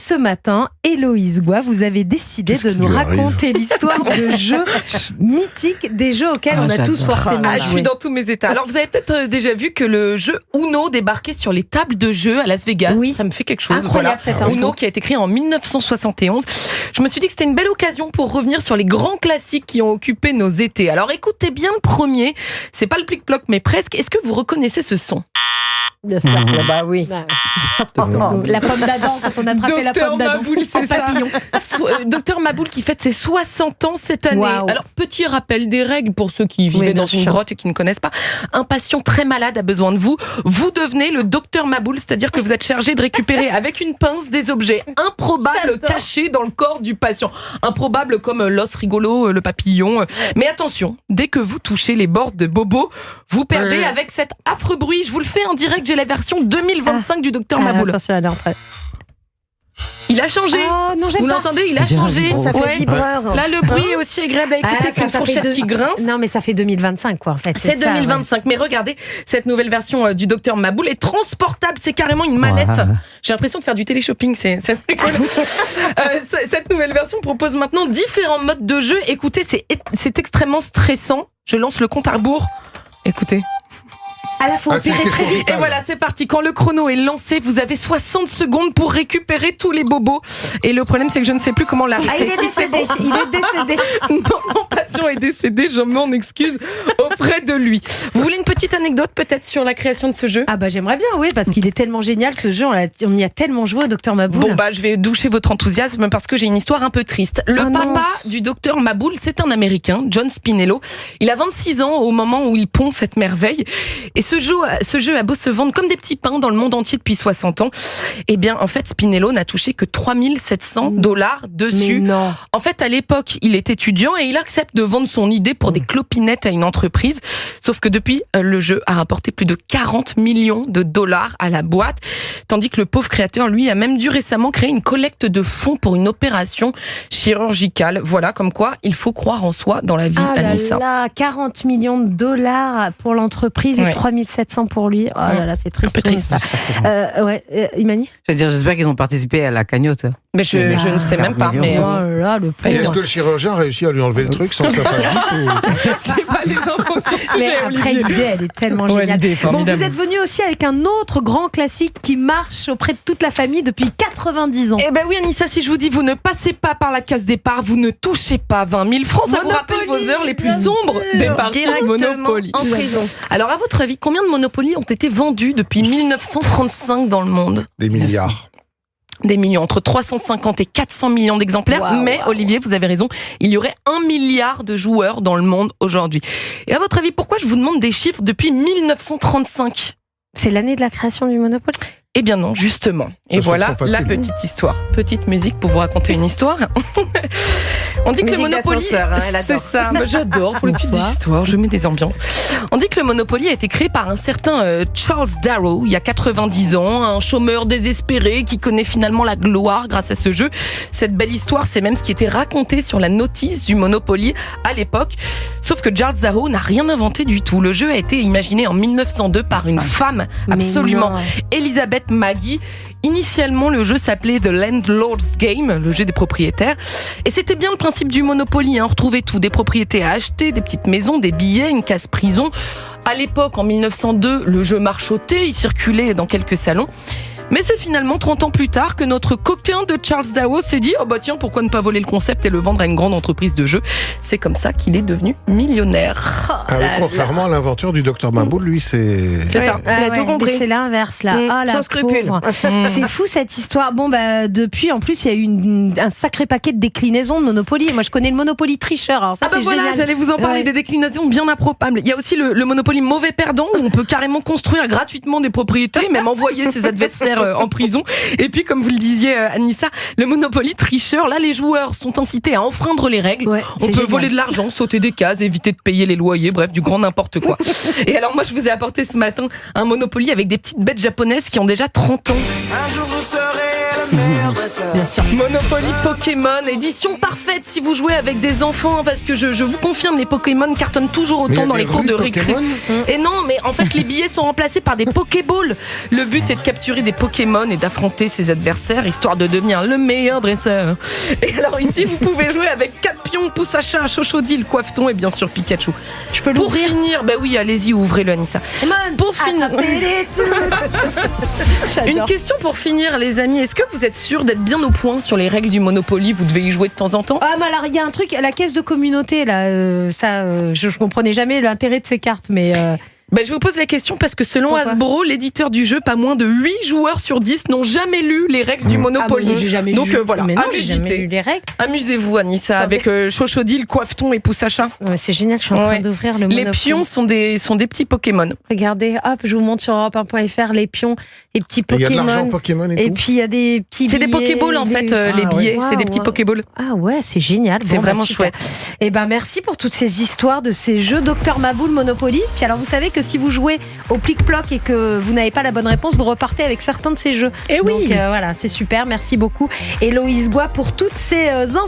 ce matin, Héloïse Goua, vous avez décidé de nous raconter l'histoire de jeux mythiques, des jeux auxquels on a tous forcément joué. Je suis dans tous mes états. Alors, vous avez peut-être déjà vu que le jeu Uno débarquait sur les tables de jeu à Las Vegas. Oui. Ça me fait quelque chose. Incroyable, cette info. Uno qui a été créé en 1971. Je me suis dit que c'était une belle occasion pour revenir sur les grands classiques qui ont occupé nos étés. Alors, écoutez bien le premier. C'est pas le plic-ploc, mais presque. Est-ce que vous reconnaissez ce son ? Bien sûr. Bah oui. La pomme d'Adam, quand on attrapait la pomme d'Adam. Maboul, c'est ça. Docteur Maboul qui fête ses 60 ans cette année. Wow. Alors, petit rappel des règles pour ceux qui vivaient dans une grotte et qui ne connaissent pas. Un patient très malade a besoin de vous. Vous devenez le Docteur Maboul, c'est-à-dire que vous êtes chargé de récupérer avec une pince des objets improbables cachés dans le corps du patient. Improbables comme l'os rigolo, le papillon. Mais attention, dès que vous touchez les bords de Bobo, vous perdez avec cet affreux bruit. Je vous le fais en direct, j'ai la version 2025 du Docteur Maboul. Attention, elle est en train. Il a changé. Non, vous l'entendez, il a changé. Ça fait vibreur. Là, le bruit est aussi agréable à écouter qu'une fourchette qui grince. Non, mais ça fait 2025, quoi, en fait. C'est 2025. Mais regardez, cette nouvelle version du Docteur Maboul est transportable. C'est carrément une mallette. J'ai l'impression de faire du télé-shopping. C'est rigolo. Cette nouvelle version propose maintenant différents modes de jeu. Écoutez, c'est extrêmement stressant. Je lance le compte à rebours. Écoutez. À la fois opérer très vite. Et voilà, c'est parti. Quand le chrono est lancé, vous avez 60 secondes pour récupérer tous les bobos. Et le problème, c'est que je ne sais plus comment l'arrêter. Il est décédé. Il est décédé. Non, mon patient est décédé. Je m'en excuse auprès de lui. Vous voulez une petite anecdote peut-être sur la création de ce jeu ? Ah bah j'aimerais bien, oui, parce qu'il est tellement génial ce jeu. On y a tellement joué au Docteur Maboul. Bon bah je vais doucher votre enthousiasme parce que j'ai une histoire un peu triste. Le papa du Docteur Maboul, c'est un Américain, John Spinello. Il a 26 ans au moment où il pond cette merveille. Et ce jeu a beau se vendre comme des petits pains dans le monde entier depuis 60 ans. Eh bien, en fait, Spinello n'a touché que $3 700 dessus. Mais non. En fait, à l'époque, il est étudiant et il accepte de vendre son idée pour des clopinettes à une entreprise. Sauf que depuis, le jeu a rapporté plus de $40 millions à la boîte. Tandis que le pauvre créateur, lui, a même dû récemment créer une collecte de fonds pour une opération chirurgicale. Voilà, comme quoi, il faut croire en soi dans la vie, Anissa. Là, $40 millions pour l'entreprise et 3 700 pour lui. Oh là là, c'est triste. Un peu triste. Imani ? J'espère qu'ils ont participé à la cagnotte. Mais je ne sais même pas. Mais et est-ce que le chirurgien a réussi à lui enlever le truc sans que ça fasse vite J'ai pas les infos sur ce sujet. Mais après, l'idée, elle est tellement géniale. Bon, vous êtes venu aussi avec un autre grand classique qui marche auprès de toute la famille depuis 90 ans. Eh ben oui, Anissa, si je vous dis, vous ne passez pas par la case départ, vous ne touchez pas 20 000 francs. Ça vous rappelle vos heures les plus sombres des parties de Monopoly. En prison. Alors, à votre avis, combien de Monopoly ont été vendus depuis 1935 dans le monde ? Des milliards. Des millions, entre 350 et 400 millions d'exemplaires. Mais Olivier, vous avez raison, il y aurait 1 milliard de joueurs dans le monde aujourd'hui. Et à votre avis, pourquoi je vous demande des chiffres depuis 1935 ? C'est l'année de la création du Monopoly ? Eh bien non, justement. Et voilà la petite histoire. Petite musique pour vous raconter une histoire. On dit que le Monopoly, c'est ça. Moi, j'adore pour les petites histoires. Je mets des ambiances. On dit que le Monopoly a été créé par un certain Charles Darrow il y a 90 ans, un chômeur désespéré qui connaît finalement la gloire grâce à ce jeu. Cette belle histoire, c'est même ce qui était raconté sur la notice du Monopoly à l'époque. Sauf que Charles Darrow n'a rien inventé du tout. Le jeu a été imaginé en 1902 par une femme absolument, Elizabeth Maggie. Initialement, le jeu s'appelait The Landlord's Game, le jeu des propriétaires. Et c'était bien le principe du Monopoly, on retrouvait tout, des propriétés à acheter, des petites maisons, des billets, une case-prison. À l'époque, en 1902, le jeu marchottait, il circulait dans quelques salons. Mais c'est finalement 30 ans plus tard que notre coquin de Charles Darrow s'est dit « Oh bah tiens, pourquoi ne pas voler le concept et le vendre à une grande entreprise de jeux ?» C'est comme ça qu'il est devenu millionnaire. Contrairement à l'inventeur du Docteur Maboul, lui, c'est ça. Il a tout compris. C'est l'inverse, là. Sans scrupule. C'est fou, cette histoire. Bon, bah, depuis, en plus, il y a eu un sacré paquet de déclinaisons de Monopoly. Moi, je connais le Monopoly tricheur. Alors ça, c'est génial. J'allais vous en parler, des déclinaisons bien improbables. Il y a aussi le Monopoly mauvais perdant, où on peut carrément construire gratuitement des propriétés, même envoyer ses adversaires en prison. Et puis, comme vous le disiez, Anissa, le Monopoly tricheur, là, les joueurs sont incités à enfreindre les règles. On peut voler de l'argent, sauter des cases, éviter de payer les loyers, bref, du grand n'importe quoi. Et alors, moi, je vous ai apporté ce matin un Monopoly avec des petites bêtes japonaises qui ont déjà 30 ans. Un jour, vous serez Bien sûr. Monopoly Pokémon, édition parfaite si vous jouez avec des enfants, parce que je vous confirme, les Pokémon cartonnent toujours autant dans les cours de récré. Et non, mais en fait, les billets sont remplacés par des Pokéballs. Le but est de capturer des Pokémon et d'affronter ses adversaires, histoire de devenir le meilleur dresseur. Et alors ici, vous pouvez jouer avec 4 pions, Poussachat, Chochodile, Coiffeton et bien sûr Pikachu. Je peux l'ouvrir? Pour finir, bah oui, allez-y, ouvrez-le, Anissa. Pour finir, une question pour finir, les amis. Est-ce que vous êtes sûrs d'être bien au point sur les règles du Monopoly? Vous devez y jouer de temps en temps. Ah, mais alors il y a un truc, la caisse de communauté là, je comprenais jamais l'intérêt de ces cartes, mais. Je vous pose la question parce que selon Hasbro, l'éditeur du jeu, pas moins de 8 joueurs sur 10 n'ont jamais lu les règles du Monopoly. J'ai jamais Donc lu. Voilà, mais non, j'ai jamais lu les règles. Amusez-vous, Anissa, avec Chochodile, Coiffeton et Poussachat. Ouais, c'est génial, je suis en train d'ouvrir le Monopoly. Les pions sont des petits Pokémon. Regardez, hop, je vous montre sur Europe1.fr les pions, les petits Pokémon. Il y a de l'argent Pokémon et tout. Et puis il y a des petits billets. C'est des Pokéballs en fait, les billets, c'est des petits Pokéballs. Ah ouais, c'est génial. C'est vraiment chouette. Et merci pour toutes ces histoires de ces jeux Dr Maboul Monopoly. Puis alors vous savez que si vous jouez au plic-ploc et que vous n'avez pas la bonne réponse, vous repartez avec certains de ces jeux. Et oui. Donc voilà, c'est super. Merci beaucoup Héloïse Goua pour toutes ces infos.